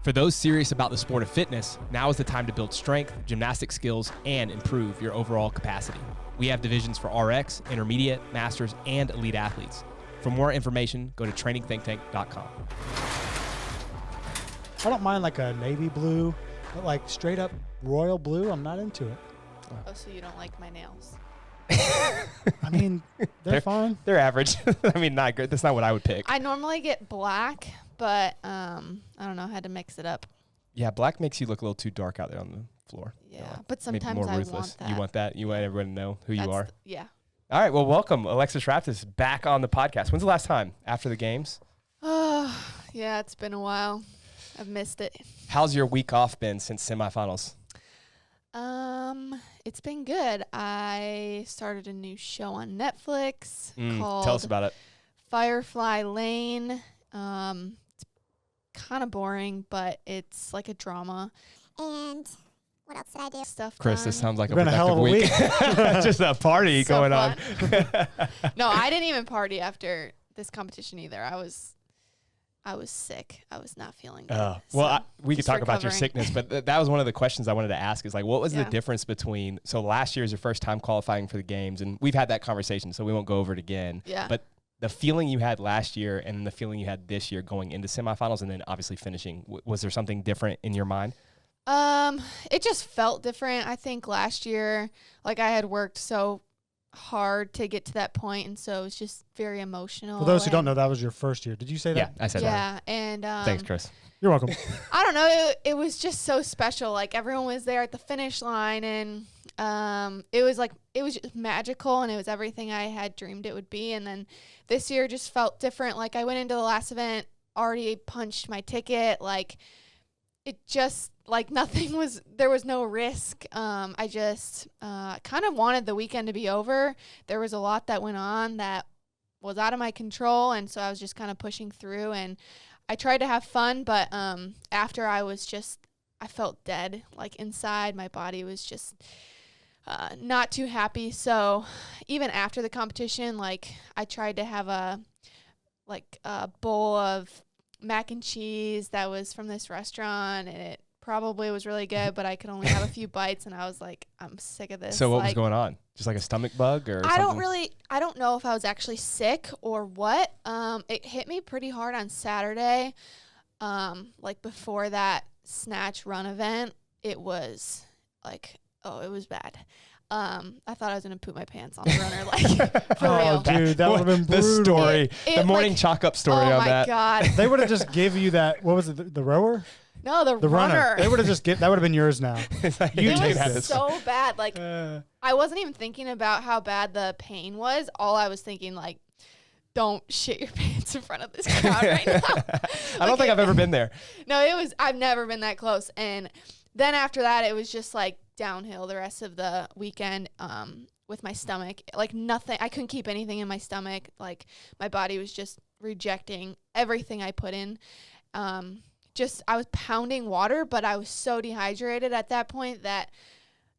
For those serious about the sport of fitness, now is the time to build strength, gymnastic skills, and improve your overall capacity. We have divisions for RX, intermediate, masters, and elite athletes. For more information, go to trainingthinktank.com. I don't mind like a navy blue, but like straight up royal blue, I'm not into it. Oh, so you don't like my nails? I mean, they're fine. They're average. I mean, not good. That's not what I would pick. I normally get black, but I don't know. I had to mix it up. Yeah, black makes you look a little too dark out there on the floor. Yeah, Like, but maybe sometimes more I ruthless. want that. You want that? You want everyone to know who you are? Yeah. All right, well, welcome, Alexis Raptis, back on the podcast. When's the last time? After the games? Oh, yeah, it's been a while. I've missed it. How's your week off been since semifinals? It's been good. I started a new show on Netflix called Tell us about it. Firefly Lane. It's kind of boring, but it's like a drama. And what else did I do? Stuff Chris, done. this sounds like It's been a hell of a week. Just a party So going on. No, I didn't even party after this competition either. I was sick. I was not feeling good. Well, So, we could just talk about your recovering. sickness, but that was one of the questions I wanted to ask is like, what was the Yeah. difference between, so last year is your first time qualifying for the games, and we've had that conversation, so we won't go over it again. Yeah. But the feeling you had last year and the feeling you had this year going into semifinals and then obviously finishing, was there something different in your mind? It just felt different. I think last year, like I had worked so hard to get to that point, and so it's just very emotional. For those who don't and- know, that was your first year. Did you say Yeah, that? I said that. yeah, and Thanks, Chris. You're welcome. I don't know. It was just so special. Like everyone was there at the finish line, and it was just magical, and it was everything I had dreamed it would be. And then this year just felt different. Like I went into the last event, already punched my ticket. Like it just there was no risk. I just kind of wanted the weekend to be over. There was a lot that went on that was out of my control, and so I was just kind of pushing through, and I tried to have fun, but after I felt dead. Like inside, my body was just not too happy. So even after the competition, like I tried to have a bowl of mac and cheese that was from this restaurant, and it probably was really good, but I could only have a few bites, and I was like, I'm sick of this. So what was Like, going on? Just like a stomach bug or I something? I don't know if I was actually sick or what. It hit me pretty hard on Saturday. Like before that snatch run event, it was like, it was bad. I thought I was going to poop my pants on the runner, like for real. Dude, that would have been brutal. The story, the It, morning like- chalk up story Oh on my that. God. They would have just give you that. What was it? The rower? No, The runner. They would have just that would have been yours now. It's like, You you It take can have was this. so bad. Like Uh, I wasn't even thinking about how bad the pain was. All I was thinking, like, don't shit your pants in front of this crowd right now. I don't think I've ever been there. No, I've never been that close. And then after that, it was just like downhill the rest of the weekend with my stomach. Like nothing, I couldn't keep anything in my stomach. Like my body was just rejecting everything I put in. I was pounding water, but I was so dehydrated at that point that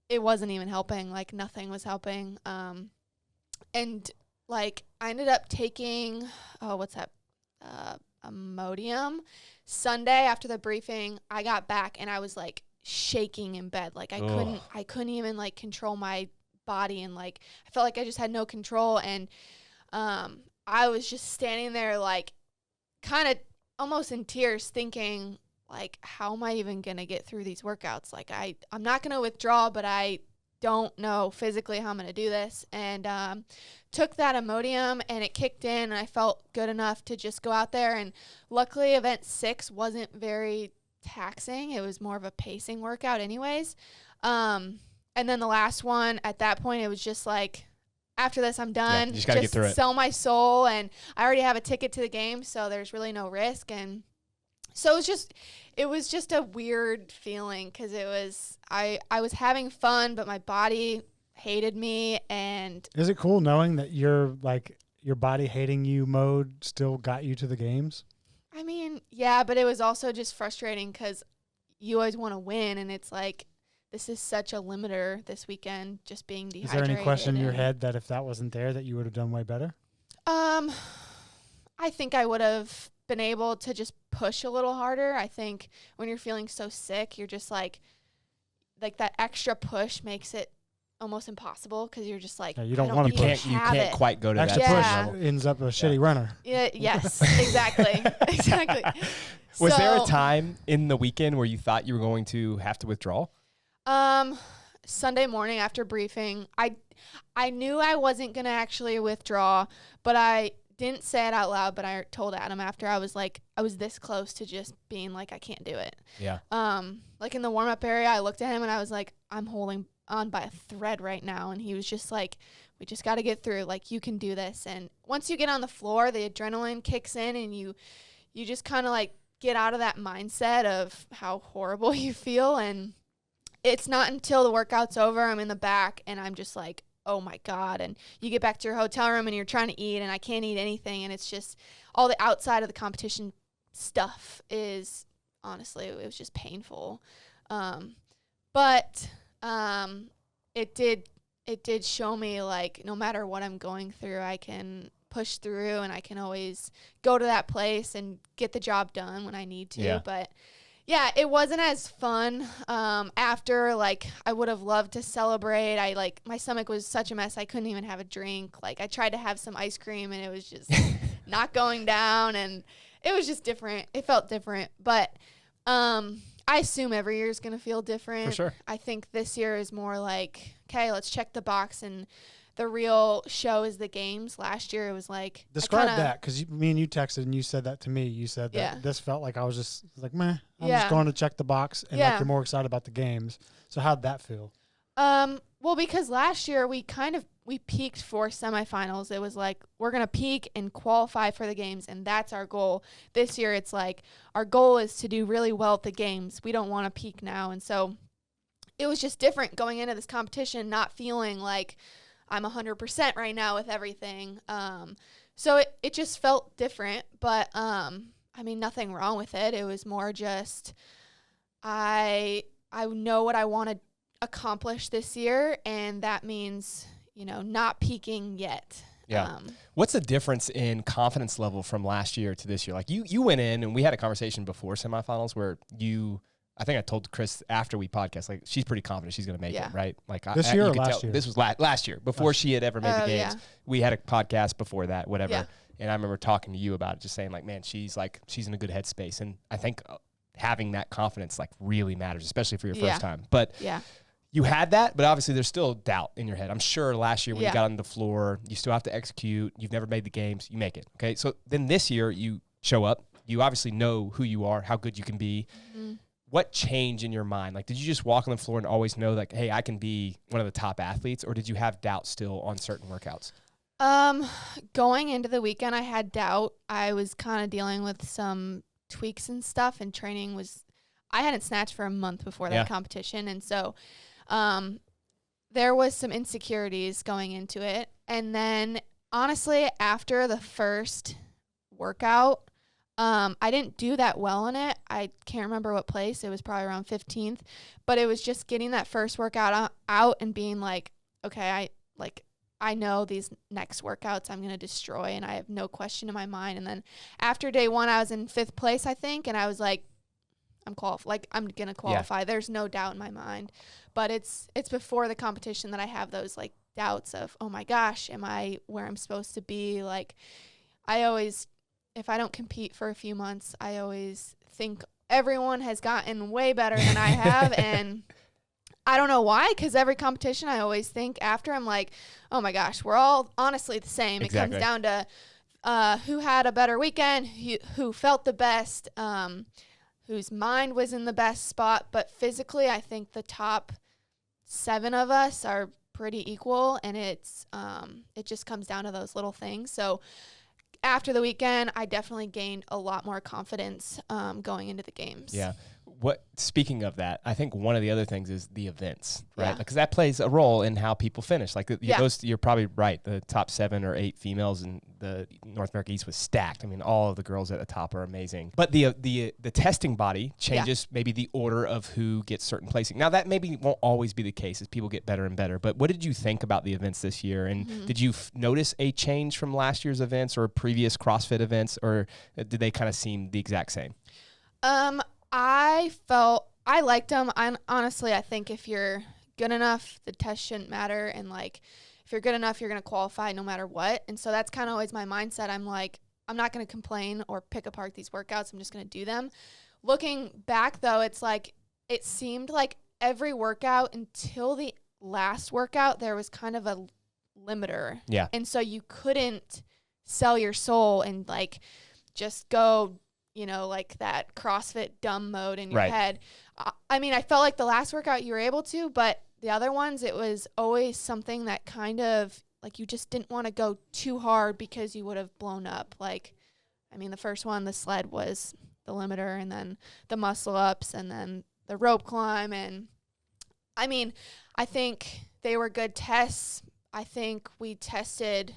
it wasn't even helping. Like nothing was helping. And like I ended up taking, Imodium. Sunday after the briefing, I got back and I was like shaking in bed. Like I couldn't even like control my body, and like I felt like I just had no control, and I was just standing there like kind of almost in tears thinking like, how am I even going to get through these workouts? Like I'm not going to withdraw, but I don't know physically how I'm going to do this. And took that Imodium, and it kicked in, and I felt good enough to just go out there. And luckily event 6 wasn't very taxing. It was more of a pacing workout anyways. And then the last one, at that point, it was just like, after this, I'm done. you just gotta get through it. Sell my soul, and I already have a ticket to the game, so there's really no risk. And so it was just a weird feeling, because I was having fun, but my body hated me. And is it cool knowing that your body hating you mode still got you to the games? I mean, yeah, but it was also just frustrating because you always want to win, and it's like, this is such a limiter this weekend, just being dehydrated. Is there any question in your and- head that if that wasn't there, that you would have done way better? I think I would have been able to just push a little harder. I think when you're feeling so sick, you're just like that extra push makes it almost impossible because you're just like, you don't I want You can't quite go to extra that push same level. ends up a shitty runner. Yeah, yes, exactly. Exactly. Was there a time in the weekend where you thought you were going to have to withdraw? Sunday morning after briefing, I knew I wasn't going to actually withdraw, but I didn't say it out loud, but I told Adam after. I was this close to just being like, I can't do it. Yeah. Like in the warm-up area, I looked at him and I was like, I'm holding on by a thread right now. And he was just like, we just got to get through. Like, you can do this. And once you get on the floor, the adrenaline kicks in and you just kind of like get out of that mindset of how horrible you feel. And it's not until the workout's over, I'm in the back and I'm just like, oh my God. And you get back to your hotel room and you're trying to eat and I can't eat anything. And it's just all the outside of the competition stuff is, honestly, it was just painful. But it did show me, like, no matter what I'm going through, I can push through and I can always go to that place and get the job done when I need to. Yeah. But yeah, it wasn't as fun after. Like, I would have loved to celebrate. My stomach was such a mess. I couldn't even have a drink. Like, I tried to have some ice cream and it was just not going down, and it was just different. It felt different. But I assume every year is going to feel different. For sure. I think this year is more like, okay, let's check the box, and the real show is the games. Last year it was like, describe that, because me and you texted and you said that to me. You said that this felt like I was just like, meh, I'm just going to check the box, and like you're more excited about the games. So how'd that feel? Well, because last year we peaked for semifinals. It was like, we're going to peak and qualify for the games, and that's our goal. This year it's like, our goal is to do really well at the games. We don't want to peak now. And so it was just different going into this competition, not feeling like I'm 100% right now with everything. So it just felt different, but I mean, nothing wrong with it. It was more just, I know what I want to accomplish this year, and that means, not peaking yet. Yeah. What's the difference in confidence level from last year to this year? Like, you went in, and we had a conversation before semifinals where I think I told Chris after we podcast, like, she's pretty confident she's going to make it, right? Like, this year or last year? This was last year, before she had ever made the games. Yeah. We had a podcast before that, whatever. Yeah. And I remember talking to you about it, just saying, like, man, she's in a good headspace. And I think having that confidence, like, really matters, especially for your first time. But you had that, but obviously there's still doubt in your head. I'm sure last year when you got on the floor, you still have to execute. You've never made the games. You make it, okay? So then this year you show up. You obviously know who you are, how good you can be. Mm-hmm. What changed in your mind? Like, did you just walk on the floor and always know, like, hey, I can be one of the top athletes, or did you have doubt still on certain workouts? Going into the weekend, I had doubt. I was kind of dealing with some tweaks and stuff, and training I hadn't snatched for a month before that competition. And so, there was some insecurities going into it. And then, honestly, after the first workout, I didn't do that well in it. I can't remember what place. It was probably around 15th. But it was just getting that first workout out and being like, okay, I know these next workouts I'm going to destroy, and I have no question in my mind. And then after day one, I was in 5th place, I think, and I was like, I'm going to qualify. Yeah. There's no doubt in my mind. But it's before the competition that I have those, like, doubts of, oh my gosh, am I where I'm supposed to be? Like, if I don't compete for a few months, I always think everyone has gotten way better than I have. And I don't know why, because every competition I always think after, I'm like, oh my gosh, we're all honestly the same. Exactly. It comes down to who had a better weekend, who felt the best, whose mind was in the best spot. But physically, I think the top 7 of us are pretty equal, and it just comes down to those little things. So after the weekend, I definitely gained a lot more confidence going into the games. Yeah. speaking of that, I think one of the other things is the events, right? Yeah. Because that plays a role in how people finish. Like you're probably right. The top 7 or 8 females in the North America East was stacked. I mean, all of the girls at the top are amazing. But the testing body changes maybe the order of who gets certain placing. Now that maybe won't always be the case as people get better and better. But what did you think about the events this year? And did you notice a change from last year's events or previous CrossFit events, or did they kind of seem the exact same? I liked them. Honestly, I think if you're good enough, the test shouldn't matter. And like, if you're good enough, you're going to qualify no matter what. And so that's kind of always my mindset. I'm like, I'm not going to complain or pick apart these workouts. I'm just going to do them. Looking back though, it's like, it seemed like every workout until the last workout, there was kind of a limiter. Yeah. And so you couldn't sell your soul and like just go, like that CrossFit dumb mode in your head. I mean, I felt like the last workout you were able to, but the other ones, it was always something that kind of like you just didn't want to go too hard because you would have blown up. Like, I mean, the first one, the sled was the limiter, and then the muscle ups, and then the rope climb. And I mean, I think they were good tests. I think we tested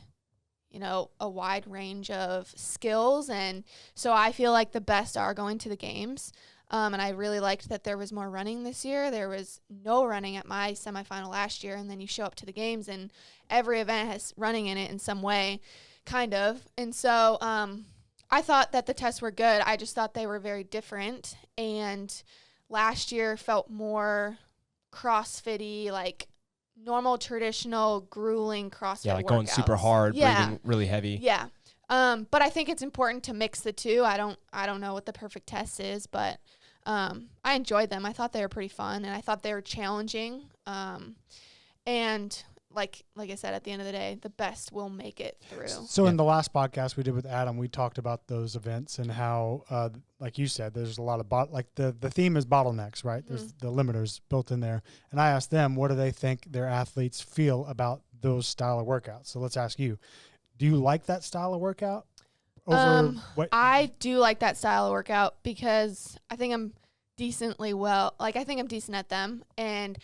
a wide range of skills. And so I feel like the best are going to the games. And I really liked that there was more running this year. There was no running at my semifinal last year. And then you show up to the games and every event has running in it in some way, kind of. And so I thought that the tests were good. I just thought they were very different. And last year felt more CrossFit-y, like normal, traditional, grueling CrossFit like workouts. going super hard, breathing really heavy. Yeah. But I think it's important to mix the two. I don't know what the perfect test is, but I enjoyed them. I thought they were pretty fun, and I thought they were challenging. And like I said, at the end of the day, the best will make it through. So in the last podcast we did with Adam, we talked about those events and how, like you said, there's a lot of the theme is bottlenecks, right? There's the limiters built in there. And I asked them, what do they think their athletes feel about those style of workouts? So let's ask you, do you like that style of workout? I do like that style of workout because I think I'm decently I think I'm decent at them, and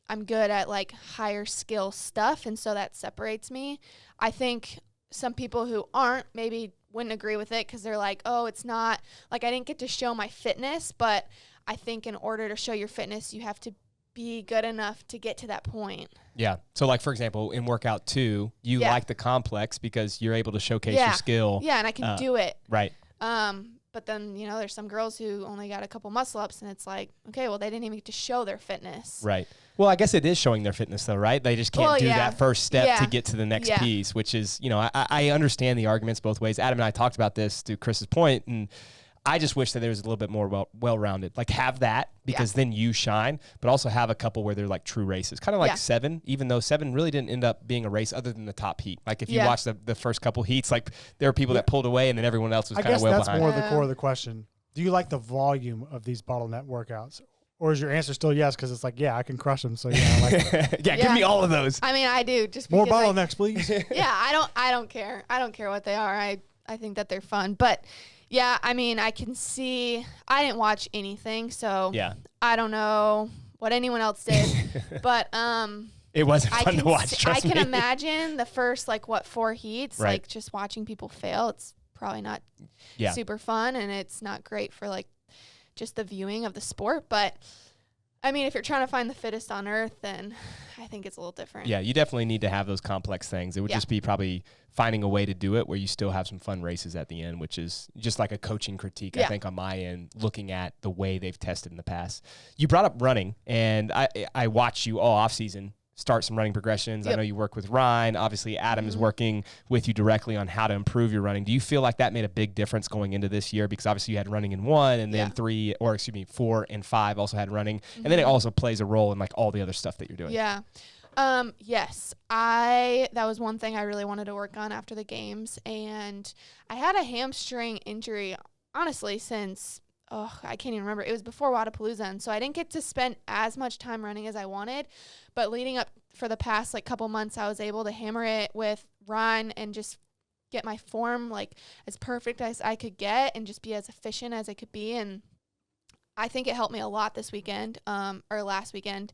I'm good at like higher skill stuff, and so that separates me. I think some people who aren't maybe wouldn't agree with it because they're like, oh, it's not like I didn't get to show my fitness, but I think in order to show your fitness, you have to be good enough to get to that point. Yeah. So like, for example, in workout 2, you like the complex because you're able to showcase your skill. Yeah. And I can do it. Right. But then, there's some girls who only got a couple muscle ups, and it's like, okay, well, they didn't even get to show their fitness. Right. Well, I guess it is showing their fitness though, right? They just can't do that first step to get to the next piece, which is, I understand the arguments both ways. Adam and I talked about this to Chris's point, and I just wish that there was a little bit more well-rounded. Like have that because then you shine, but also have a couple where they're like true races. Kind of like 7, even though 7 really didn't end up being a race other than the top heat. Like if you watch the first couple heats, like there were people that pulled away and then everyone else was kind of well behind. I guess that's more the core of the question. Do you like the volume of these bottleneck workouts? Or is your answer still yes? Because it's like, I can crush them. So I like it. Give me all of those. I mean, I do. Just more bottlenecks, please. I don't care. I don't care what they are. I think that they're fun, but. Yeah, I mean, I can see. I didn't watch anything, so I don't know what anyone else did. But it wasn't fun to watch. I can imagine the first 4 heats, like just watching people fail. It's probably not super fun, and it's not great for just the viewing of the sport. But I mean, if you're trying to find the fittest on earth, then I think it's a little different. Yeah, you definitely need to have those complex things. It would just be probably finding a way to do it where you still have some fun races at the end, which is just like a coaching critique, I think, on my end, looking at the way they've tested in the past. You brought up running, and I watched you all offseason start some running progressions. I know you work with Ryan. Obviously, Adam is working with you directly on how to improve your running. Do you feel like that made a big difference going into this year? Because obviously you had running in 1, and then 4 and 5 also had running. And then it also plays a role in all the other stuff that you're doing. Yeah. Yes, that was one thing I really wanted to work on after the games. And I had a hamstring injury, honestly, since, I can't even remember. It was before Wadapalooza. And so I didn't get to spend as much time running as I wanted. But leading up for the past couple months, I was able to hammer it with Ryan and just get my form as perfect as I could get and just be as efficient as I could be. And I think it helped me a lot this weekend, or last weekend.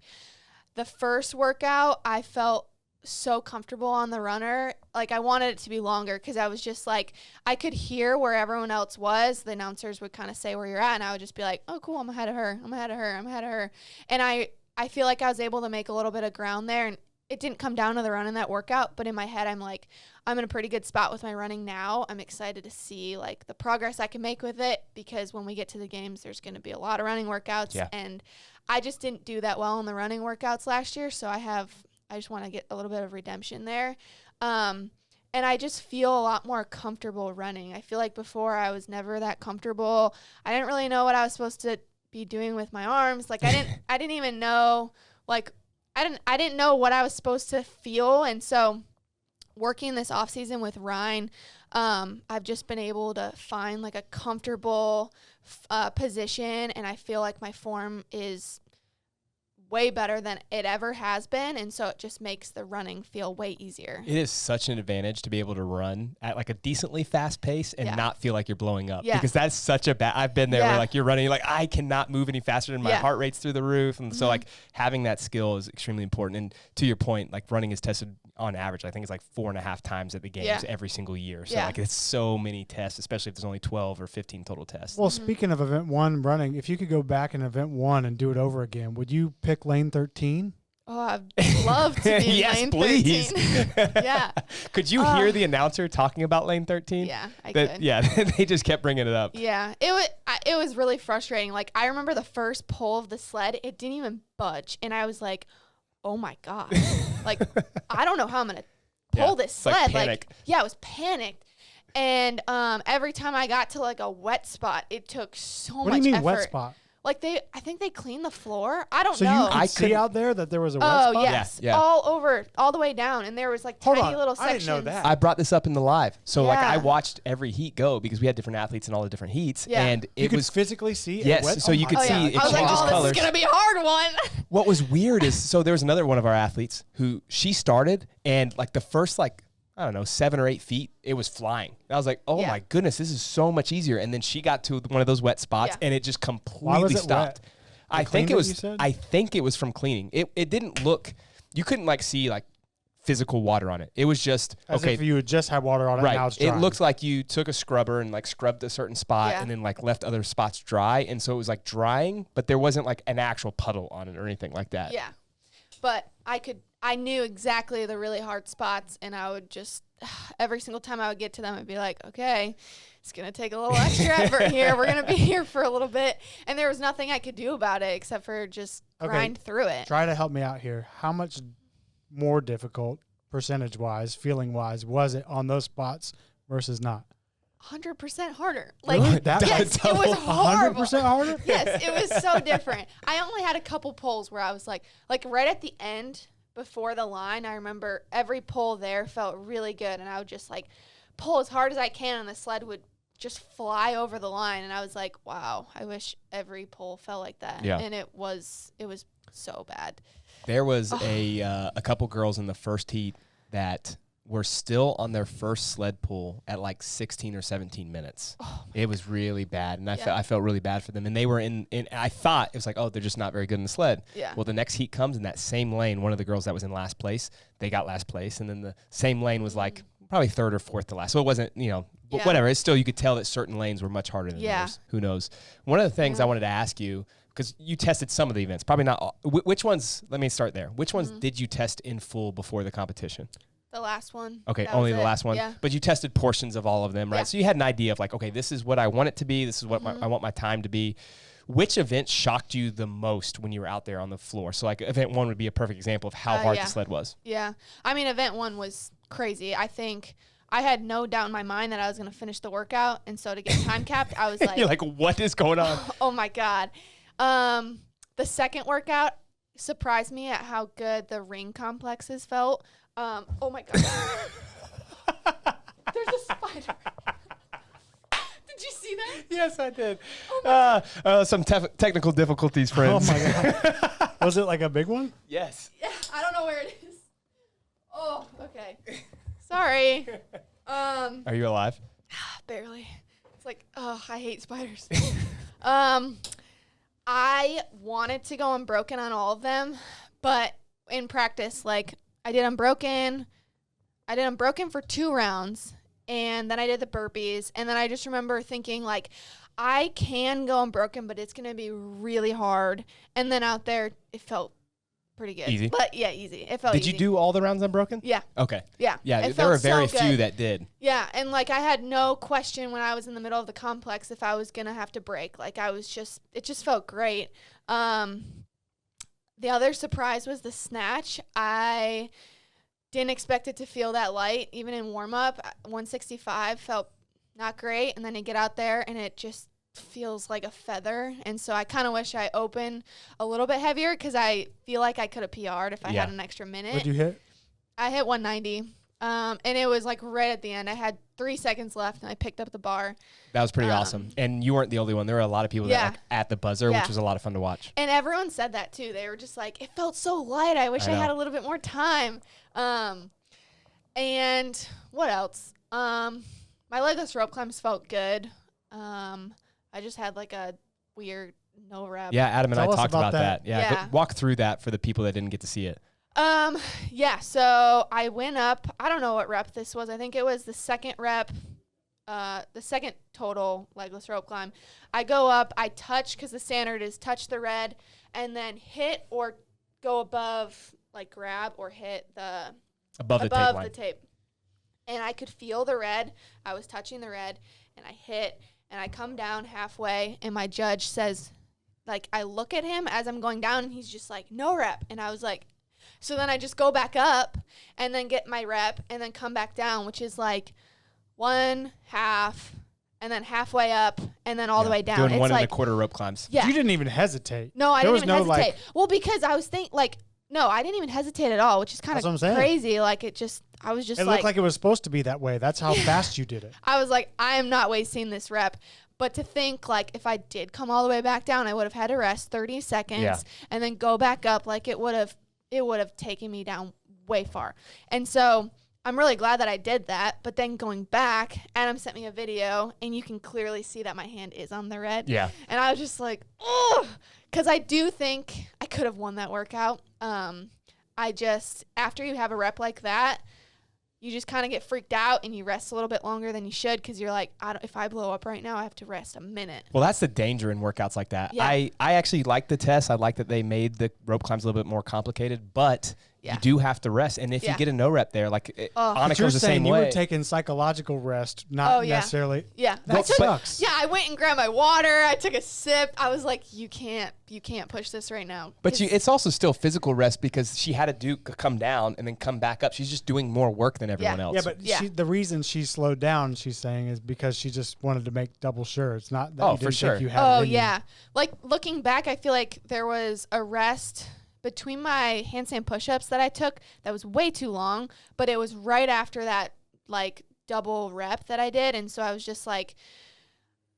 The first workout, I felt so comfortable on the runner. Like, I wanted it to be longer because I was just like, I could hear where everyone else was. The announcers would kind of say where you're at, and I would just be like, oh, cool, I'm ahead of her. I'm ahead of her. I'm ahead of her. And I feel like I was able to make a little bit of ground there, and it didn't come down to the run in that workout, but in my head, I'm like, I'm in a pretty good spot with my running now. I'm excited to see like the progress I can make with it, because when we get to the games, there's going to be a lot of running workouts. Yeah. And I just didn't do that well in the running workouts last year. So I just want to get a little bit of redemption there. And I just feel a lot more comfortable running. I feel like before I was never that comfortable. I didn't really know what I was supposed to be doing with my arms. Like I didn't even know, like, I didn't know what I was supposed to feel. And so working this off season with Ryan, I've just been able to find like a comfortable position, and I feel like my form is way better than it ever has been, and so it just makes the running feel way easier. It is such an advantage to be able to run at like a decently fast pace and not feel like you're blowing up, because that's such a bad, I've been there where like you're running, you're like, I cannot move any faster, and my heart rate's through the roof. And so like having that skill is extremely important. And to your point, like running is tested on average, I think it's like 4.5 times at the games every single year. So like it's so many tests, especially if there's only 12 or 15 total tests. Well, speaking of event 1 running, if you could go back in event 1 and do it over again, would you pick lane 13? Oh, I'd love to be in yes, lane please. 13. Yeah. Could you hear the announcer talking about lane 13? Yeah, I could. Yeah, they just kept bringing it up. Yeah, it was really frustrating. Like, I remember the first pull of the sled, it didn't even budge, and I was like, oh my God. Like, I don't know how I'm going to pull this sled. Like panic. I was panicked. And every time I got to like a wet spot, it took so much effort. What do you mean wet spot? Like I think they cleaned the floor. I don't So know. you could see out there that there was a wet spot? Oh, yes. Yeah. All over, all the way down. And there was like tiny little sections. I didn't know that. I brought this up in the live. So like I Yeah. watched every heat go because we had different athletes in all the different heats. Yeah. And You it could was physically see Yes, a wet so you could Oh, see yeah. it I was like, changes oh, colors. this is going to be a hard one. What was weird is, so there was another one of our athletes who she started, and like the first like, I don't know, 7 or 8 feet, it was flying. And I was like, oh my goodness, this is so much easier. And then she got to one of those wet spots and it just completely stopped. Wet? I think it was, you said? I think it was from cleaning. It didn't look, you couldn't like see like physical water on it. It was just, As if you had just had water on it, right. now it's It dry. looks like you took a scrubber and like scrubbed a certain spot Yeah. and then like left other spots dry. And so it was like drying, but there wasn't like an actual puddle on it or anything like that. Yeah. But I knew exactly the really hard spots, and I would just, every single time I would get to them, I'd be like, okay, it's going to take a little extra effort here. We're going to be here for a little bit. And there was nothing I could do about it except for just grind through it. Try to help me out here. How much more difficult, percentage-wise, feeling-wise, was it on those spots versus not? 100% harder. Like, Really? That yes, it was horrible. 100% harder? Yes, it was so different. I only had a couple pulls where I was like right at the end before the line, I remember every pull there felt really good, and I would just like pull as hard as I can, and the sled would just fly over the line, and I was like, wow, I wish every pull felt like that. Yeah. And it was so bad. There was a couple girls in the first heat that were still on their first sled pull at like 16 or 17 minutes. It was really bad, and I felt really bad for them. And they were in I thought it was like, oh, they're just not very good in the sled. Yeah. Well, the next heat comes in that same lane. One of the girls that was in last place, they got last place, and then the same lane was like probably third or fourth to last. So it wasn't, but whatever. It's still, you could tell that certain lanes were much harder than others. Who knows? One of the things I wanted to ask you, because you tested some of the events, probably not all. Which ones? Let me start there. Which ones did you test in full before the competition? The last one. Okay, That only was the it. last one. Yeah. But you tested portions of all of them, right? Yeah. So you had an idea of like, okay, this is what I want it to be. This is what I want my time to be. Which event shocked you the most when you were out there on the floor? So like event 1 would be a perfect example of how hard the sled was. Yeah. I mean, event 1 was crazy. I think I had no doubt in my mind that I was going to finish the workout. And so to get time capped, I was like, You're like, what is going on? oh my God. The second workout surprised me at how good the ring complexes felt. Oh my God. There's a spider. Did you see that? Yes, I did. Some technical difficulties, friends. Oh, my God. Was it like a big one? Yes. Yeah, I don't know where it is. Oh, okay. Sorry. Are you alive? Barely. It's like, oh, I hate spiders. I wanted to go unbroken on all of them, but in practice, like I did unbroken for 2 rounds, and then I did the burpees, and then I just remember thinking like, I can go unbroken, but it's gonna be really hard. And then out there, it felt pretty good. Easy? But yeah, easy. It felt Did easy. you do all the rounds unbroken? Yeah. Okay. Yeah. Yeah, It there were felt very so few good. that did. Yeah, and like I had no question when I was in the middle of the complex if I was gonna have to break. Like it just felt great. The other surprise was the snatch. I didn't expect it to feel that light, even in warm up. 165 felt not great, and then you get out there and it just feels like a feather. And so I kind of wish I opened a little bit heavier because I feel like I could have PR'd if I had an extra minute. What'd you hit? I hit 190. And it was like right at the end. I had 3 seconds left, and I picked up the bar. That was pretty awesome. And you weren't the only one. There were a lot of people that like, at the buzzer, which was a lot of fun to watch. And everyone said that too. They were just like, it felt so light. I wish I had a little bit more time. And what else? My legless rope climbs felt good. I just had like a weird no rep. Yeah, Adam and Tell I us talked about that. Yeah. Go, walk through that for the people that didn't get to see it. Yeah, so I went up. I don't know what rep this was. I think it was the second rep, the second total legless rope climb. I go up, I touch, because the standard is touch the red, and then hit or go above, like grab or hit the Above the tape line. And I could feel the red. I was touching the red, and I hit, and I come down halfway, and my judge says, like, I look at him as I'm going down, and he's just like, no rep. And I was like, so then I just go back up and then get my rep and then come back down, which is like 1/2 and then halfway up and then all the way down. Doing it's 1 like, 1/4 rope climbs. Yeah. You didn't even hesitate. No, I There didn't was even no, hesitate. like- Well, because I was thinking, like, no, I didn't even hesitate at all, which is kind That's what I'm of saying. crazy. Like, it just, I was just It looked like it was supposed to be that way. That's how fast you did it. I was like, I am not wasting this rep. But to think, like, if I did come all the way back down, I would have had to rest 30 seconds and then go back up. Like, it would have taken me down way far. And so I'm really glad that I did that. But then going back, Adam sent me a video, and you can clearly see that my hand is on the red. Yeah. And I was just like, oh, because I do think I could have won that workout. I just, after you have a rep like that, you just kind of get freaked out and you rest a little bit longer than you should because you're like, if I blow up right now, I have to rest a minute. Well, that's the danger in workouts like that. Yeah. I actually like the test. I like that they made the rope climbs a little bit more complicated, but you do have to rest. And if you get a no rep there, like But Annika's you're the saying same you way. were taking psychological rest, not necessarily. Yeah. That sucks. Yeah, I went and grabbed my water. I took a sip. I was like, you can't push this right now. But it's also still physical rest because she had to come down and then come back up. She's just doing more work than everyone else. Yeah, but the reason she slowed down, she's saying, is because she just wanted to make double sure. It's not that you didn't think you had it in you. Like, looking back, I feel like there was a rest between my handstand push-ups that I took that was way too long, but it was right after that, like, double rep that I did. And so I was just like,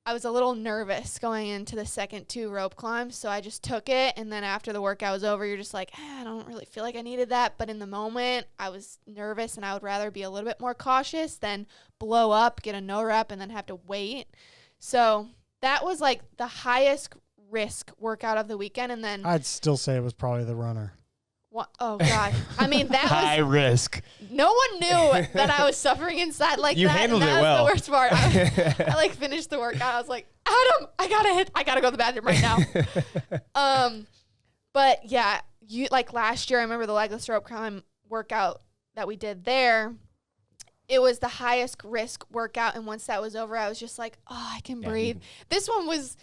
I was a little nervous going into the second 2 rope climbs, so I just took it. And then after the workout was over, you're just like, I don't really feel like I needed that. But in the moment, I was nervous, and I would rather be a little bit more cautious than blow up, get a no rep, and then have to wait. So that was like the highest risk workout of the weekend. And then I'd still say it was probably the runner. oh God, I mean, that high risk. No one knew that I was suffering inside like You that. handled and that it well. was the worst part. I like finished the workout. I was like, Adam, I gotta go to the bathroom right now. But yeah, you like last year, I remember the legless rope climb workout that we did there. It was the highest risk workout, and once that was over, I was just like, oh, I can breathe. This one was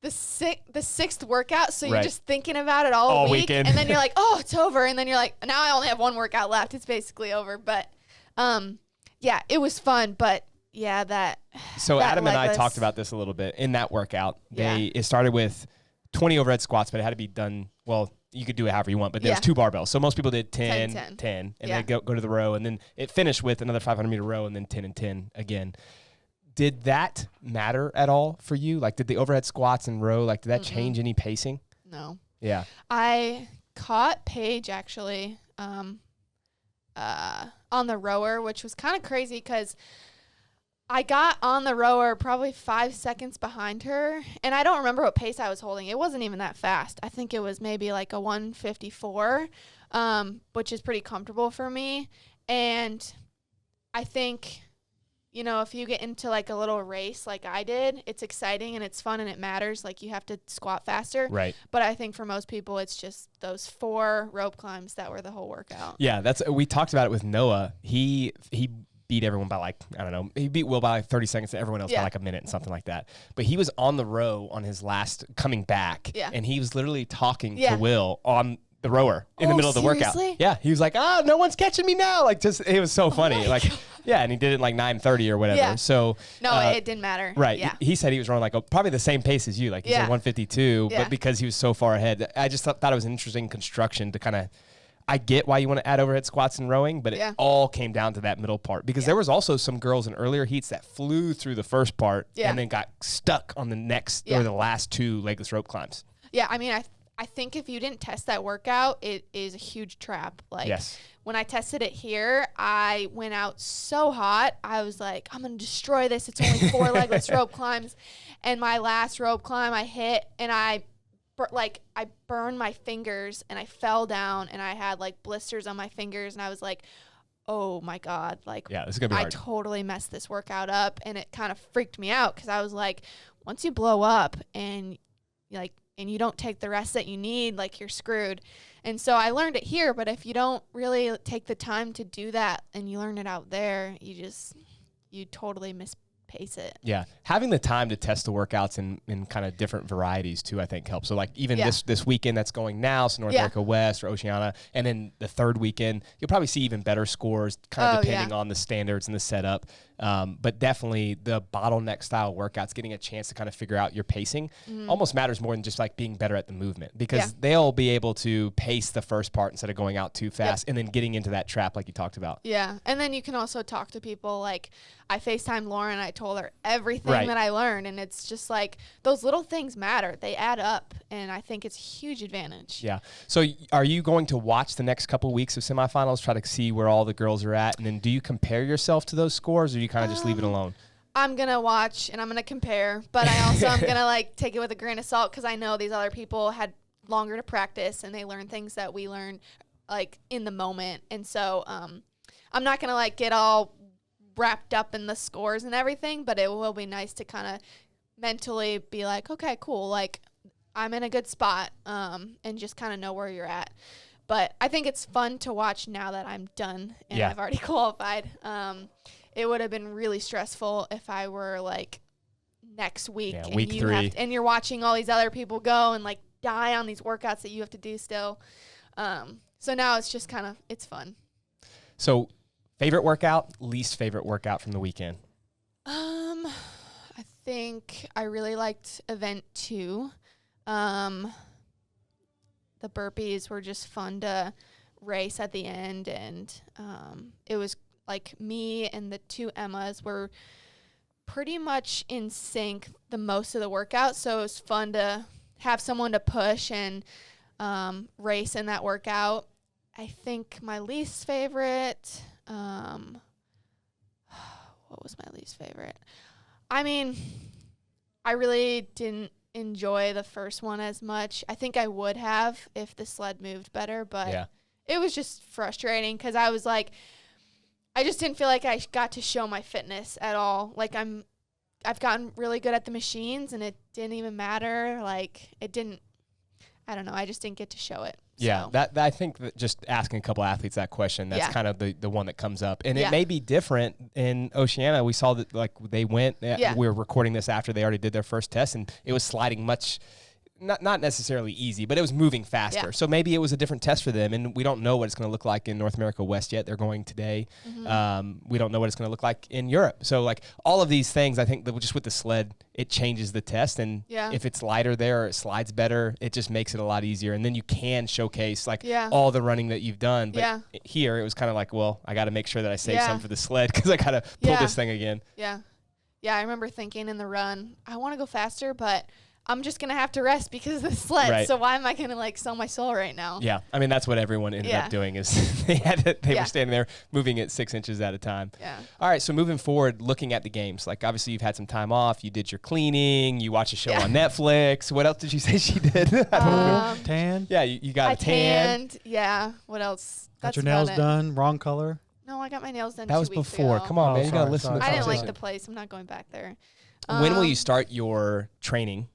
the 6th workout, so you're just thinking about it all weekend. and then you're like, oh, it's over, and then you're like, now I only have 1 workout left. It's basically over. But yeah, it was fun. But yeah, that. So that Adam and I legless- talked about this a little bit in that workout. It started with 20 overhead squats, but it had to be done. Well, you could do it however you want, but there's 2 barbells. So most people did 10, 10 and then go to the row, and then it finished with another 500-meter row, and then 10 and 10 again. Did that matter at all for you? Like, did the overhead squats and row, like, did that change any pacing? No. Yeah. I caught Paige actually on the rower, which was kind of crazy because I got on the rower probably 5 seconds behind her, and I don't remember what pace I was holding. It wasn't even that fast. I think it was maybe like a 1:54, which is pretty comfortable for me. And I think, you know, if you get into like a little race like I did, it's exciting and it's fun and it matters. Like you have to squat faster. Right. But I think for most people, it's just those 4 rope climbs that were the whole workout. Yeah, we talked about it with Noah. He beat everyone by like, I don't know, he beat Will by like 30 seconds and everyone else by like a minute and something like that. But he was on the row on his last coming back, and he was literally talking to Will on the rower in the middle of the workout. Yeah, he was like, no one's catching me now. Like, just, it was so funny. Like, yeah, and he did it in like 9:30 or whatever. Yeah. So no, it didn't matter. Right. Yeah. He said he was running like probably the same pace as you. Like he said 152, but because he was so far ahead, I just thought it was an interesting construction to kind of. I get why you want to add overhead squats and rowing, but it all came down to that middle part because there was also some girls in earlier heats that flew through the first part and then got stuck on the next or the last 2 legless rope climbs. Yeah, I mean, I think if you didn't test that workout, it is a huge trap. Like when I tested it here, I went out so hot. I was like, I'm going to destroy this. It's only 4 legless rope climbs. And my last rope climb I hit and I burned my fingers and I fell down and I had like blisters on my fingers and I was like, oh my God, like this is gonna be hard. I totally messed this workout up, and it kind of freaked me out because I was like, once you blow up and you don't take the rest that you need, like you're screwed. And so I learned it here, but if you don't really take the time to do that and you learn it out there, you totally mispace it. Yeah. Having the time to test the workouts in kind of different varieties too, I think helps. So like even this weekend that's going now, so North America West or Oceania, and then the third weekend, you'll probably see even better scores kind of depending on the standards and the setup. But definitely the bottleneck style workouts, getting a chance to kind of figure out your pacing almost matters more than just like being better at the movement because they'll be able to pace the first part instead of going out too fast and then getting into that trap like you talked about. Yeah. And then you can also talk to people. Like I FaceTimed Lauren, I told her everything that I learned, and it's just like those little things matter. They add up, and I think it's a huge advantage. Yeah. So are you going to watch the next couple weeks of semifinals, try to see where all the girls are at, and then do you compare yourself to those scores, or you kind of just leave it alone? I'm going to watch and I'm going to compare, but I also am going to like take it with a grain of salt because I know these other people had longer to practice and they learned things that we learned like in the moment. And so I'm not going to like get all wrapped up in the scores and everything, but it will be nice to kind of mentally be like, okay, cool. Like I'm in a good spot and just kind of know where you're at. But I think it's fun to watch now that I'm done and I've already qualified. It would have been really stressful if I were like next week and week 3 and you're watching all these other people go and like die on these workouts that you have to do still. So now it's just kind of, it's fun. So favorite workout, least favorite workout from the weekend? I think I really liked event 2. The burpees were just fun to race at the end, and it was like me and the 2 Emmas were pretty much in sync the most of the workout, so it was fun to have someone to push and race in that workout. I think my least favorite, what was my least favorite? I mean, I really didn't enjoy the first one as much. I think I would have if the sled moved better, but it was just frustrating because I was like, I just didn't feel like I got to show my fitness at all. Like I've gotten really good at the machines and it didn't even matter. Like it didn't, I don't know. I just didn't get to show it. Yeah, so. that I think that just asking a couple athletes that question, that's kind of the one that comes up. And it may be different in Oceania. We saw that like they went, we were recording this after they already did their first test, and it was sliding much, not necessarily easy, but it was moving faster. Yeah. So maybe it was a different test for them, and we don't know what it's going to look like in North America West yet. They're going today. Mm-hmm. We don't know what it's going to look like in Europe. So like all of these things, I think that just with the sled, it changes the test, and if it's lighter there or it slides better, it just makes it a lot easier. And then you can showcase like all the running that you've done. But here it was kind of like, well, I got to make sure that I save some for the sled because I got to pull this thing again. Yeah. Yeah, I remember thinking in the run, I want to go faster, but I'm just going to have to rest because of the sled. Right. So why am I going to like sell my soul right now? Yeah, I mean that's what everyone ended up doing is they were standing there moving it 6 inches at a time. Yeah. All right, so moving forward, looking at the games, like obviously you've had some time off. You did your cleaning. You watched a show on Netflix. What else did you say she did? Tan. Yeah, you got a tan. Tanned. Yeah. What else? Got your nails done. Wrong color. No, I got my nails done. That was 2 weeks before. ago. Come on, Oh, man, you gotta sorry, listen to the I didn't like conversation. the place. I'm not going back there. When will you start your training?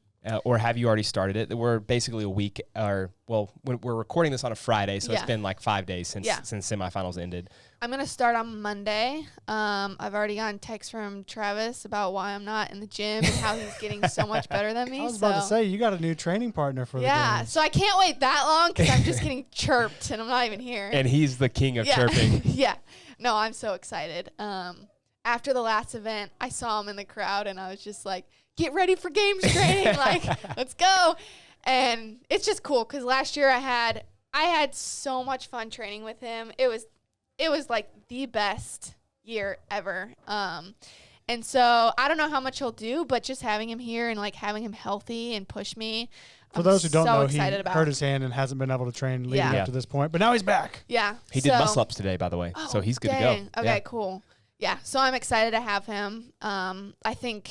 Or have you already started it? We're basically a week, we're recording this on a Friday, so it's been like 5 days since semifinals ended. I'm going to start on Monday. I've already gotten texts from Travis about why I'm not in the gym and how he's getting so much better than me. I was about to say, you got a new training partner for the game. So I can't wait that long because I'm just getting chirped and I'm not even here. And he's the king of chirping. Yeah. No, I'm so excited. After the last event, I saw him in the crowd and I was just like, get ready for games training. Like, let's go. And it's just cool because last year I had so much fun training with him. It was like the best year ever. And so I don't know how much he'll do, but just having him here and like having him healthy and push me. For those who don't know, he about. hurt his hand and hasn't been able to train leading up to this point, but now he's back. Yeah. He did muscle ups today, by the way, so he's good to go. Okay, cool. Yeah, so I'm excited to have him. I think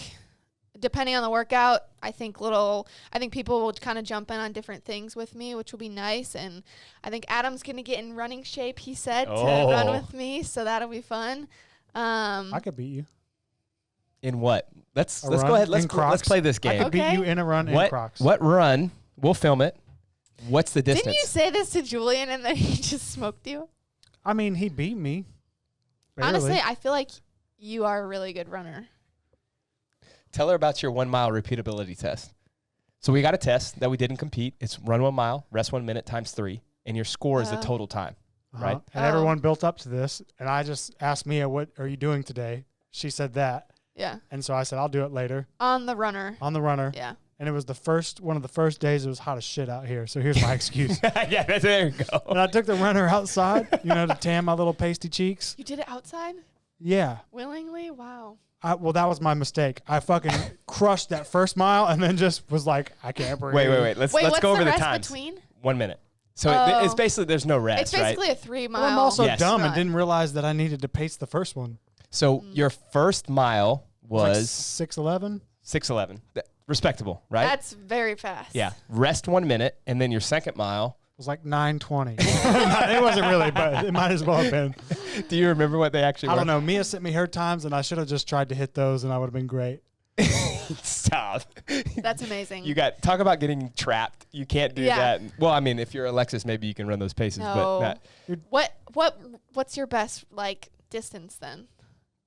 depending on the workout, I think people will kind of jump in on different things with me, which will be nice. And I think Adam's going to get in running shape, he said, to run with me. So that'll be fun. I could beat you. In what? Let's go ahead. Let's play this game. I could beat you in a run in Crocs. What run? We'll film it. What's the distance? Didn't you say this to Julian and then he just smoked you? I mean, he beat me. Barely. Honestly, I feel like you are a really good runner. Tell her about your 1 mile repeatability test. So we got a test that we didn't compete. It's run 1 mile, rest 1 minute times 3, and your score is the total time, right? And everyone built up to this, and I just asked Mia, what are you doing today? She said that. Yeah. And so I said, I'll do it later. On the runner. Yeah. And it was one of the first days it was hot as shit out here. So here's my excuse. Yeah, there you go. And I took the runner outside, to tan my little pasty cheeks. You did it outside? Yeah. Willingly? Wow. Well, that was my mistake. I fucking crushed that first mile and then just was like, I can't breathe. Wait. Let's go over the rest times. Between? 1 minute. So it's basically there's no rest, It's basically right? a 3 mile. Well, I'm also dumb run. and didn't realize that I needed to pace the first one. So your first mile was 6:11. 6:11. Respectable, right? That's very fast. Yeah. Rest 1 minute, and then your second mile was like 9:20. It wasn't really, but it might as well have been. Do you remember what they actually were? I don't know. Mia sent me her times, and I should have just tried to hit those, and I would have been great. Stop. That's amazing. Talk about getting trapped. You can't do that. Well, I mean, if you're Alexis, maybe you can run those paces. No. But What's your best distance then?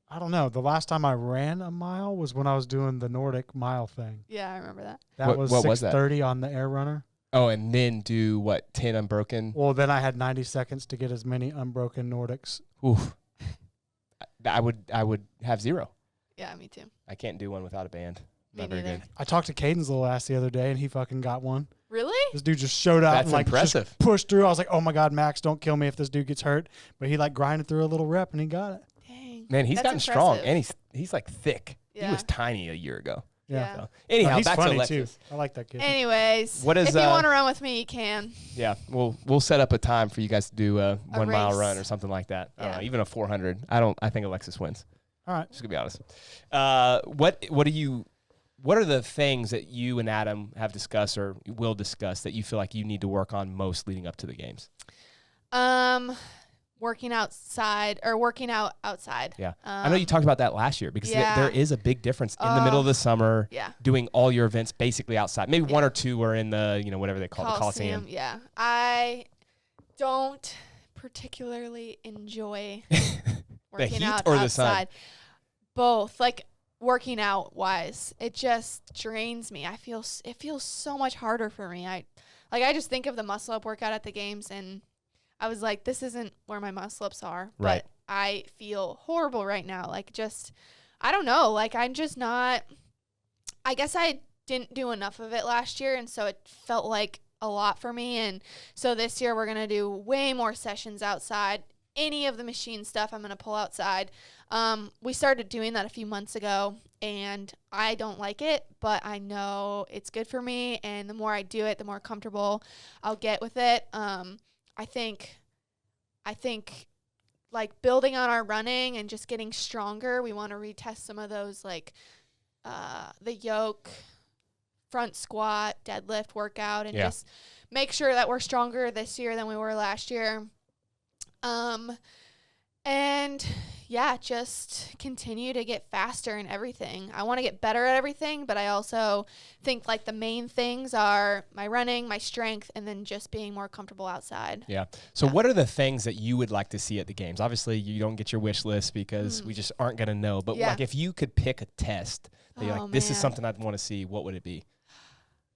I don't know. The last time I ran a mile was when I was doing the Nordic mile thing. Yeah, I remember that. That was 6:30 on the air runner. Oh, and then do what? 10 unbroken. Well, then I had 90 seconds to get as many unbroken Nordics. Oof. I would have 0. Yeah, me too. I can't do one without a band. Me Not very neither. good. I talked to Caden's little ass the other day, and he fucking got one. Really? This dude just showed up That's and impressive. just pushed through. I was like, oh my God, Max, don't kill me if this dude gets hurt. But he grinded through a little rep, and he got it. Dang. Man, he's That's gotten strong, impressive. and he's like thick. Yeah. He was tiny a year ago. Yeah. So, anyhow, he's back funny to Alexis. too. I like that kid. Anyways, What is, if you want to run with me, you can. Yeah, we'll set up a time for you guys to do a 1 mile race. run or something like that. I don't Yeah. know, even a 400. I think Alexis wins. All right. Just gonna be honest. What are the things that you and Adam have discussed or will discuss that you feel like you need to work on most leading up to the games? Working out outside. Yeah, I know you talked about that last year because there is a big difference in the middle of the summer. Yeah. Doing all your events basically outside. Maybe 1 or 2 are in the whatever they call the Coliseum. Yeah, I don't particularly enjoy working heat out or the outside. sun? Both, working out wise, it just drains me. It feels so much harder for me. I just think of the muscle up workout at the games, and I was like, this isn't where my muscle ups are. Right. But I feel horrible right now. I don't know. I'm just not. I guess I didn't do enough of it last year, and so it felt like a lot for me. And so this year we're gonna do way more sessions outside. any of the machine stuff I'm going to pull outside. We started doing that a few months ago, and I don't like it, but I know it's good for me, and the more I do it, the more comfortable I'll get with it. I think like building on our running and just getting stronger, we want to retest some of those, like the yoke, front squat, deadlift workout, and just make sure that we're stronger this year than we were last year. And yeah, just continue to get faster in everything. I want to get better at everything, but I also think like the main things are my running, my strength, and then just being more comfortable outside. Yeah. So what are the things that you would like to see at the games? Obviously, you don't get your wish list because we just aren't going to know. But like if you could pick a test that you're like, this is something I'd want to see, what would it be?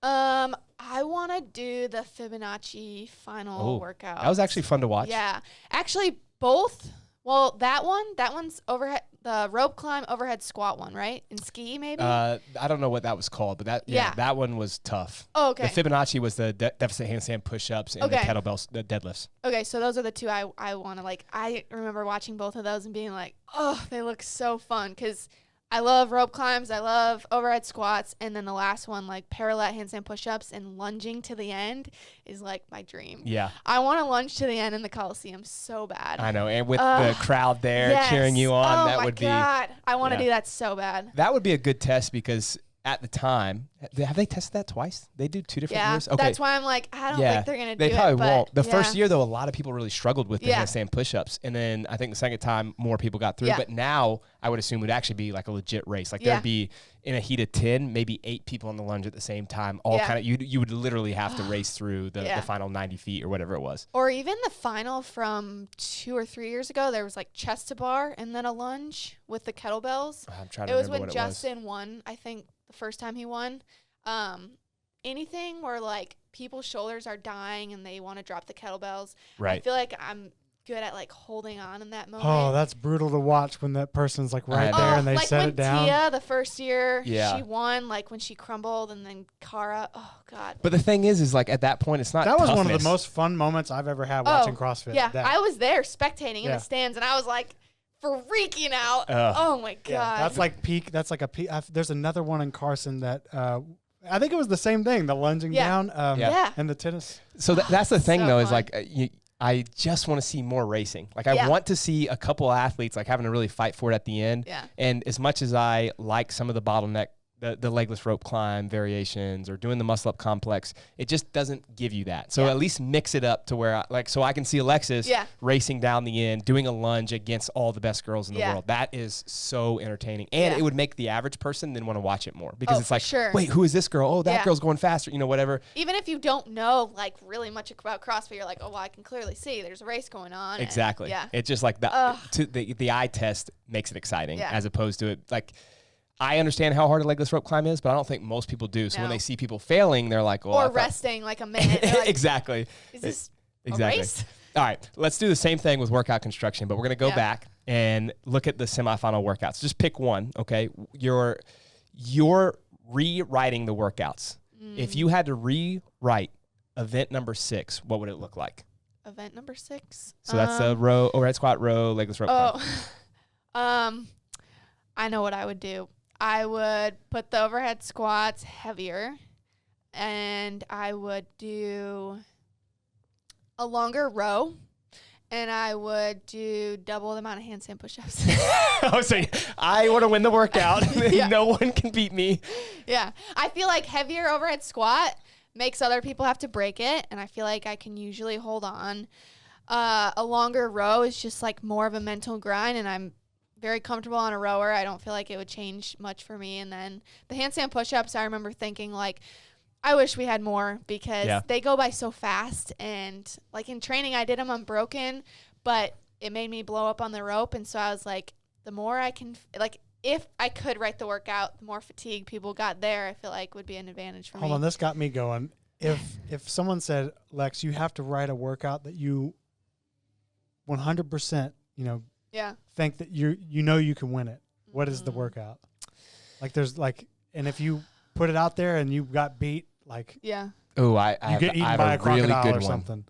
I want to do the Fibonacci final workout. That was actually fun to watch. Yeah. Actually, both. Well, that one's overhead, the rope climb, overhead squat one, right? In ski, maybe? I don't know what that was called, but that one was tough. Oh, okay. The Fibonacci was the deficit handstand push-ups and the kettlebell the deadlifts. Okay, so those are the two I want to, like, I remember watching both of those and being like, oh, they look so fun, because I love rope climbs, I love overhead squats, and then the last one, like parallel handstand push-ups and lunging to the end is like my dream. Yeah. I want to lunge to the end in the Coliseum so bad. I know, and with the crowd there cheering you on, that would be. Oh my God, I want to do that so bad. That would be a good test because at the time, have they tested that twice? They do 2 different years? Okay. That's why I'm like, I don't think they're going to do it. They probably won't. The first year, though, a lot of people really struggled with the handstand push-ups. And then I think the second time, more people got through. But now, I would assume it would actually be like a legit race. Like there'd be, in a heat of 10, maybe 8 people on the lunge at the same time. All kind of, you would literally have to race through the final 90 feet or whatever it was. Or even the final from 2 or 3 years ago, there was like chest to bar and then a lunge with the kettlebells. I'm trying to remember what it was. It was when Justin won, I think, the first time he won. Anything where like people's shoulders are dying and they want to drop the kettlebells. Right. I feel like I'm good at like holding on in that moment. Oh, that's brutal to watch when that person's like right there and they like set it down. Like when Tia, the first year, she won, like when she crumbled, and then Cara, oh God. But the thing is like at that point, it's not That was toughness. one of the most fun moments I've ever had watching CrossFit. Yeah, I was there spectating in the stands, and I was like freaking out. Oh my God. Yeah, that's like peak. That's like a peak. There's another one in Carson that I think it was the same thing, the lunging down and the tennis. So that's the thing, so though, fun. is like I just want to see more racing. Like I want to see a couple athletes like having to really fight for it at the end. Yeah. And as much as I like some of the bottleneck, the legless rope climb variations or doing the muscle up complex, it just doesn't give you that. So at least mix it up to where so I can see Alexis racing down the end, doing a lunge against all the best girls in the world. That is so entertaining. And it would make the average person then want to watch it more because it's like, wait, who is this girl? Oh, that girl's going faster, whatever. Even if you don't know like really much about CrossFit, you're like, oh, well, I can clearly see there's a race going on. Exactly. It's just like the eye test makes it exciting as opposed to it like, I understand how hard a legless rope climb is, but I don't think most people do. So when they see people failing, they're like, or resting like a minute. Like, exactly. Is this a race? All right. Let's do the same thing with workout construction, but we're going to go back and look at the semifinal workouts. Just pick one, okay? You're rewriting the workouts. If you had to rewrite event number 6, what would it look like? Event number 6? So that's a row, overhead squat, row, legless rope climb. I know what I would do. I would put the overhead squats heavier, and I would do a longer row, and I would do double the amount of handstand push-ups. I was saying, I want to win the workout. No one can beat me. Yeah. I feel like heavier overhead squat makes other people have to break it, and I feel like I can usually hold on. A longer row is just like more of a mental grind, and I'm very comfortable on a rower. I don't feel like it would change much for me. And then the handstand push-ups, I remember thinking like, I wish we had more because they go by so fast. And like in training, I did them unbroken, but it made me blow up on the rope. And so I was like, the more I can, like, if I could write the workout, the more fatigue people got there, I feel like would be an advantage for me. Hold on, this got me going. If someone said, Lex, you have to write a workout that you 100%, think that you can win it, what is the workout? Like there's like, and if you put it out there and you got beat, like oh, I get eaten have by a a crocodile really good or one. something.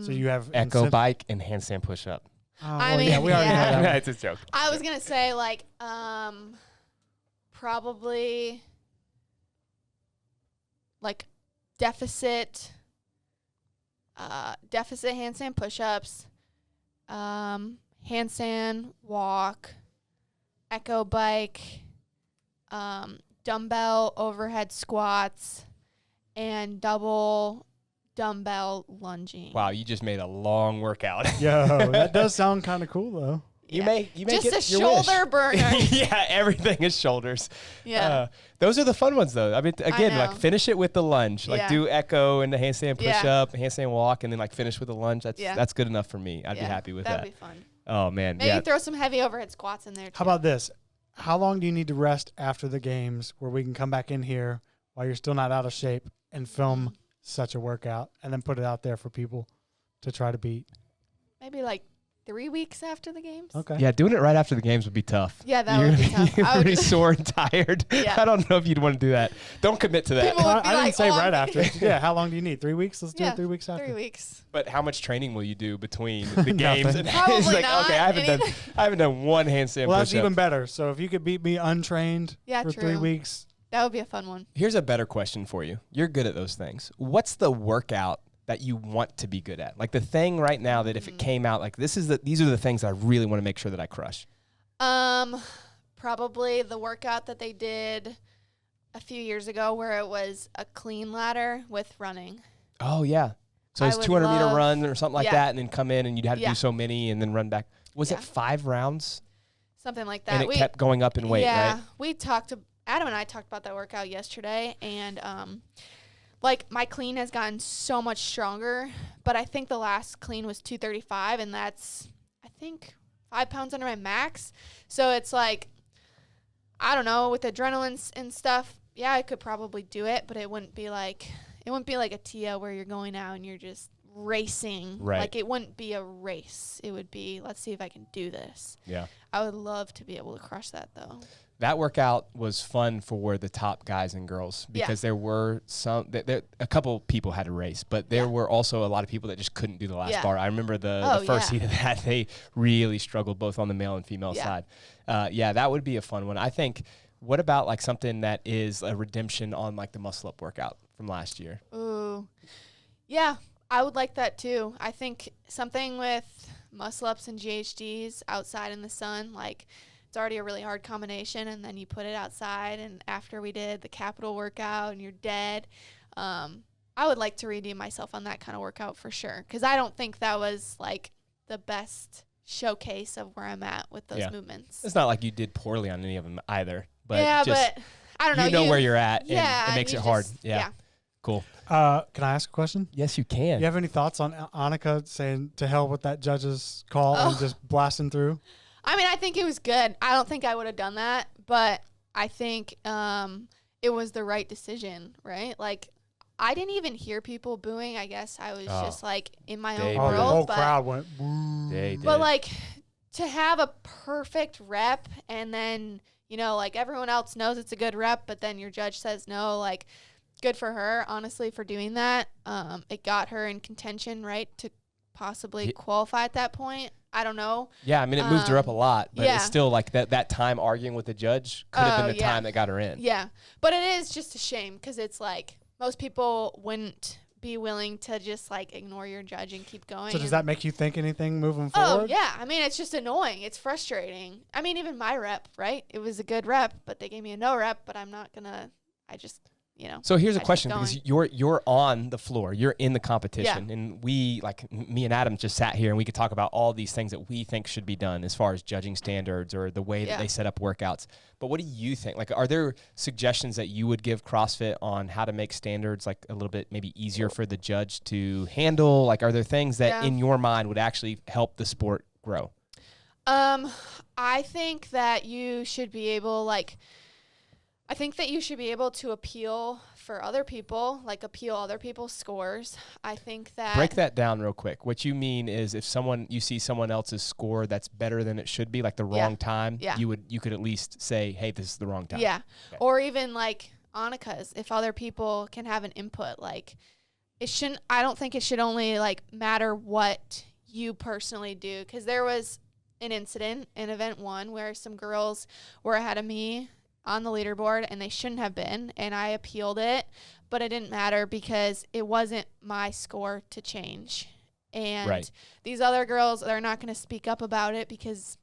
So you have Echo bike and handstand push up. I mean, yeah, we already yeah. know that. It's a joke. I was gonna say like probably like deficit handstand push-ups, handstand walk, echo bike, dumbbell overhead squats, and double dumbbell lunging. Wow, you just made a long workout. Yo, that does sound kind of cool though. You may just get a your wish. shoulder burner. Yeah, everything is shoulders. Yeah. Those are the fun ones though. I mean, again, know. like finish it with the lunge. Like Yeah. do echo and the handstand push Yeah. up, handstand walk, and then like finish with the lunge. That's good enough for me. I'd be Yeah, happy with that'd that. be fun. Oh man, Maybe yeah. throw some heavy overhead squats in there too. How about this? How long do you need to rest after the games where we can come back in here while you're still not out of shape and film such a workout and then put it out there for people to try to beat? Maybe like 3 weeks after the games? Okay. Yeah, doing it right after the games would be tough. Yeah, that You're would be tough. You're I would pretty sore and tired. Yeah. I don't know if you'd want to do that. Don't commit to that. People would I be didn't like, say "Oh, right I'm after. Yeah, how long do you need? 3 weeks? Let's do Yeah, it 3 weeks after. 3 weeks. But how much training will you do between the games? Nothing. And Probably it's like, not okay, I haven't done one handstand Well, that's push-up. even better. So if you could beat me untrained Yeah, for true. 3 weeks, That would be a fun one. Here's a better question for you. You're good at those things. What's the workout that you want to be good at? Like the thing right now that if it came out, like these are the things that I really want to make sure that I crush. Probably the workout that they did a few years ago where it was a clean ladder with running. Oh yeah. So I it's would 200 meter love- run or something like Yeah. that, and then come in and you'd have to Yeah. do so many and then run back. Was Yeah. it 5 rounds? Something like that. And it kept going up in weight, yeah, right? we talked to Adam and I talked about that workout yesterday, and like my clean has gotten so much stronger, but I think the last clean was 235, and that's I think 5 pounds under my max. So it's like, I don't know, with adrenaline and stuff, yeah, I could probably do it, but it wouldn't be like a TIA where you're going out and you're just racing. Right. Like it wouldn't be a race. It would be, let's see if I can do this. Yeah. I would love to be able to crush that though. That workout was fun for the top guys and girls because there were a couple people had to race, but there were also a lot of people that just couldn't do the last Yeah. bar. I remember the first yeah. heat of that, they really struggled both on the male and female Yeah. side. Yeah, that would be a fun one. I think, what about like something that is a redemption on like the muscle up workout from last year? Ooh. Yeah, I would like that too. I think something with muscle ups and GHDs outside in the sun, like it's already a really hard combination, and then you put it outside, and after we did the capital workout and you're dead, I would like to redeem myself on that kind of workout for sure, because I don't think that was like the best showcase of where I'm at with those movements. It's not like you did poorly on any of them either, but yeah, just, but I don't know. you know where you're at, and yeah, it makes you it hard. just- Yeah. Cool. can I ask a question? Yes, you can. You have any thoughts on Annika saying to hell with that judge's call and just blasting through? I mean, I think it was good. I don't think I would have done that, but I think it was the right decision, right? Like, I didn't even hear people booing. I guess I was just like in my They own booed. The world. whole but, crowd went, woo. They did. but like to have a perfect rep and then, you know, like everyone else knows it's a good rep, but then your judge says no, like good for her, honestly, for doing that. It got her in contention, right, to possibly qualify at that point. I don't know. Yeah, I mean, it moved her up a lot, but yeah. it's still like that time arguing with the judge could have been the time that got her in. Yeah, but it is just a shame because it's like most people wouldn't be willing to just like ignore your judge and keep going. So does and- that make you think anything moving Oh, forward? yeah. I mean, it's just annoying. It's frustrating. I mean, even my rep, right? It was a good rep, but they gave me a no rep, but I'm not going to, I just, you know. So here's a I keep question, going. because you're on the floor, you're in the competition, and we, like me and Adam just sat here and we could talk about all these things that we think should be done as far as judging standards or the way that they set up workouts. But what do you think? Like, are there suggestions that you would give CrossFit on how to make standards like a little bit maybe easier for the judge to handle? Like, are there things that in your mind would actually help the sport grow? I think that you should be able, to appeal for other people, like appeal other people's scores. I think that Break that down real quick. What you mean is if you see someone else's score that's better than it should be, like the wrong time, you could at least say, hey, this is the wrong time. Yeah. Okay. Or even like Annika's, if other people can have an input, like I don't think it should only like matter what you personally do, because there was an incident in event 1 where some girls were ahead of me on the leaderboard and they shouldn't have been, and I appealed it, but it didn't matter because it wasn't my score to change. And these other girls, they're not going to speak up about it because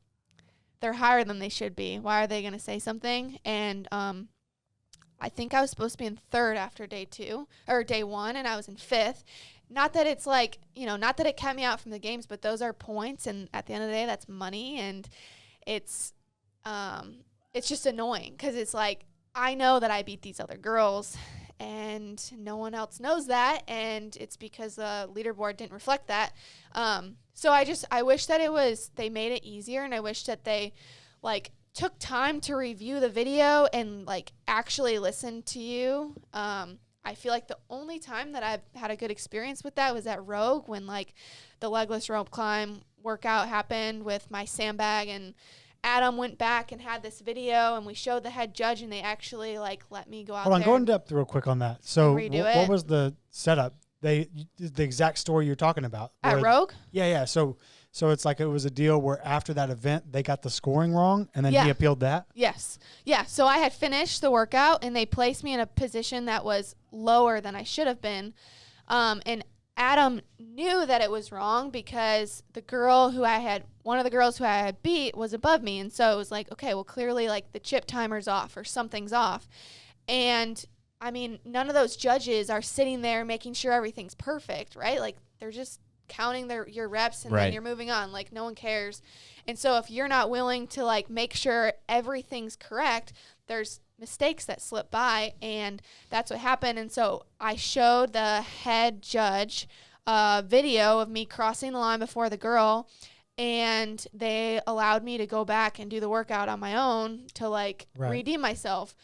they're higher than they should be. Why are they going to say something? And I think I was supposed to be in 3rd after day 1, and I was in 5th. Not that it's like, not that it kept me out from the games, but those are points, and at the end of the day, that's money, and it's just annoying because it's like, I know that I beat these other girls, and no one else knows that, and it's because the leaderboard didn't reflect that. So I wish that they made it easier, and I wish that they, like, took time to review the video and, like, actually listen to you. I feel like the only time that I've had a good experience with that was at Rogue when, like, the legless rope climb workout happened with my sandbag, and Adam went back and had this video, and we showed the head judge, and they actually, like, let me go out there. Hold on, go in depth real quick on that. So what it. was the setup? The exact story you're talking about. At Rogue? Yeah. So it's like it was a deal where after that event, they got the scoring wrong, and then he appealed that? Yes. Yeah, so I had finished the workout, and they placed me in a position that was lower than I should have been. And Adam knew that it was wrong because one of the girls who I had beat was above me. And so it was like, okay, well, clearly, like, the chip timer's off or something's off. And, I mean, none of those judges are sitting there making sure everything's perfect, right? Like, they're just counting your reps, and then you're moving on. Like, no one cares. And so if you're not willing to, like, make sure everything's correct, there's mistakes that slip by, and that's what happened. And so I showed the head judge a video of me crossing the line before the girl, and they allowed me to go back and do the workout on my own to, like, redeem myself.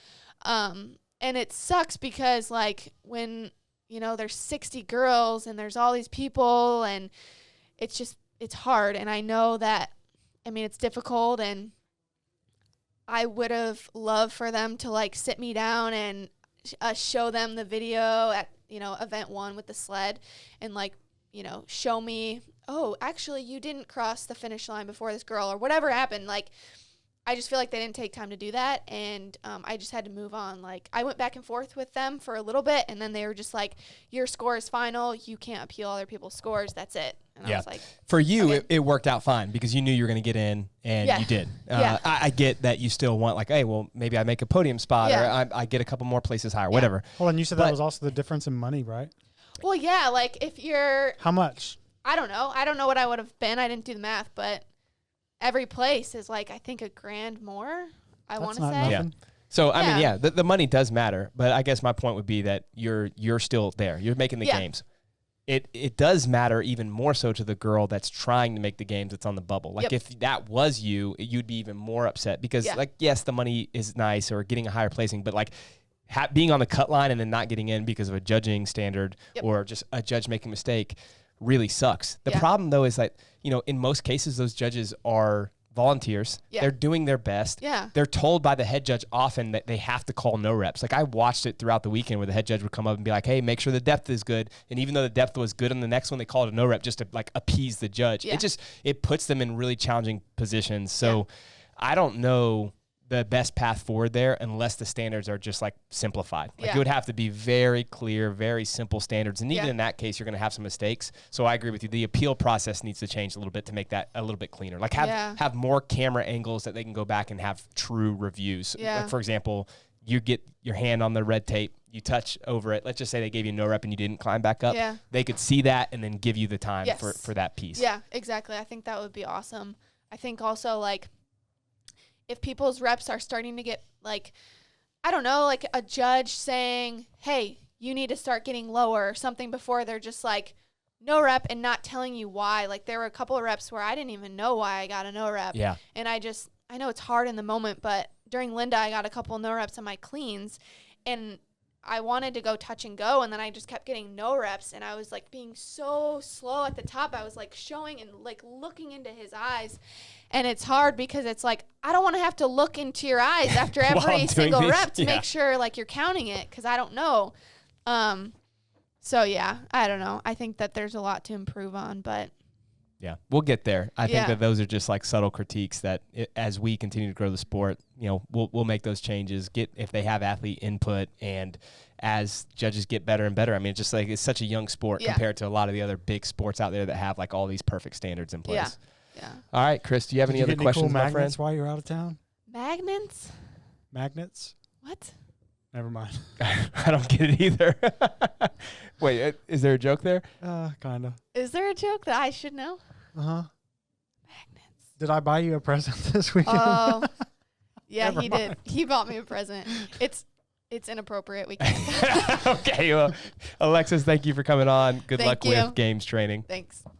And it sucks because, like, when there's 60 girls and there's all these people, and it's hard. And I know that, it's difficult, and I would have loved for them to, like, sit me down and show them the video at, event 1 with the sled, and, like, show me, oh, actually you didn't cross the finish line before this girl, or whatever happened. Like, I just feel like they didn't take time to do that, and I just had to move on. Like, I went back and forth with them for a little bit, and then they were just like, your score is final. You can't appeal other people's scores. That's it. And I was like, for you, okay. it worked out fine because you knew you were going to get in, and you did. I get that you still want, like, hey, well, maybe I make a podium spot, or I get a couple more places higher, whatever. Hold on, you said that was also the difference in money, right? Well, yeah, like, if you're... How much? I don't know. I don't know what I would have been. I didn't do the math, but... Every place is, like, I think $1,000 more, I want to say. Nothing. So, I mean, the money does matter, but I guess my point would be that you're still there. You're making the games. It does matter even more so to the girl that's trying to make the games that's on the bubble. Like, if that was you, you'd be even more upset because, like, yes, the money is nice or getting a higher placing, but, like, being on the cut line and then not getting in because of a judging standard or just a judge making a mistake really sucks. The problem, though, is that, in most cases, those judges are volunteers. They're doing their best. They're told by the head judge often that they have to call no reps. Like, I watched it throughout the weekend where the head judge would come up and be like, hey, make sure the depth is good. And even though the depth was good on the next one, they called a no rep just to, like, appease the judge. It puts them in really challenging positions. So I don't know the best path forward there unless the standards are just, like, simplified. Like, it would have to be very clear, very simple standards. And even in that case, you're going to have some mistakes. So I agree with you. The appeal process needs to change a little bit to make that a little bit cleaner. Like, have more camera angles that they can go back and have true reviews. Like, for example, you get your hand on the red tape, you touch over it. Let's just say they gave you no rep and you didn't climb back up. They could see that and then give you the time for that piece. Yeah, exactly. I think that would be awesome. I think also, like, if people's reps are starting to get, like, I don't know, like a judge saying, hey, you need to start getting lower or something before they're just like, no rep, and not telling you why. Like, there were a couple of reps where I didn't even know why I got a no rep. And I know it's hard in the moment, but during Linda, I got a couple of no reps on my cleans, and I wanted to go touch and go, and then I just kept getting no reps, and I was, like, being so slow at the top. I was, like, showing and, like, looking into his eyes, and it's hard because it's, like, I don't want to have to look into your eyes after every single rep to make sure, like, you're counting it because I don't know. So, yeah, I don't know. I think that there's a lot to improve on, but Yeah, we'll get there. I think Yeah. that those are just like subtle critiques that as we continue to grow the sport, we'll make those changes, if they have athlete input, and as judges get better and better. I mean, it's just like it's such a young sport compared to a lot of the other big sports out there that have like all these perfect standards in place. Yeah. All right, Chris, do you have any other questions, cool my magnets friend? while you're out of town? Magnets? Magnets? What? Never mind. I don't get it either. Wait, is there a joke there? Kind of. Is there a joke that I should know? Uh-huh. Magnets. Did I buy you a present this weekend? Oh, yeah, Never he mind. did. He bought me a present. It's inappropriate. We can't. Okay, well, Alexis, thank you for coming on. Good Thank luck you. with games training. Thanks.